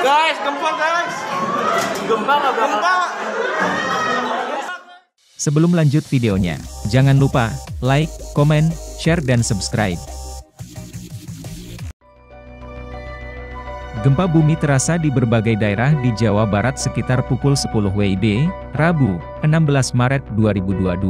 Guys, gempa guys. Gempa nggak gempa. Sebelum lanjut videonya, jangan lupa like, komen, share dan subscribe. Gempa bumi terasa di berbagai daerah di Jawa Barat sekitar pukul 10 WIB, Rabu, 16 Maret 2022.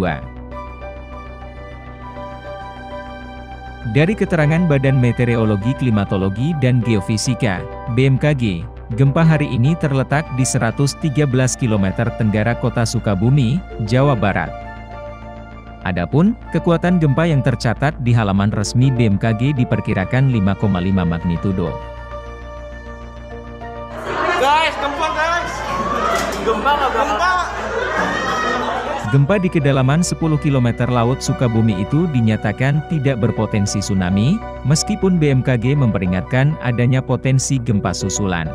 Dari keterangan Badan Meteorologi, Klimatologi, dan Geofisika, BMKG, gempa hari ini terletak di 113 km tenggara kota Sukabumi, Jawa Barat. Adapun, kekuatan gempa yang tercatat di halaman resmi BMKG diperkirakan 5,5 magnitudo. Guys, gempa guys. Gempa nggak gempa. Gempa di kedalaman 10 km laut Sukabumi itu dinyatakan tidak berpotensi tsunami, meskipun BMKG memperingatkan adanya potensi gempa susulan.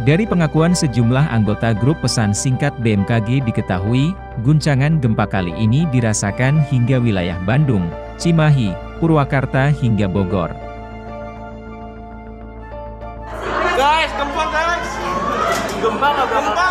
Dari pengakuan sejumlah anggota grup pesan singkat BMKG diketahui, guncangan gempa kali ini dirasakan hingga wilayah Bandung, Cimahi, Purwakarta hingga Bogor. Guys, gempa guys. Gempa nggak gempa.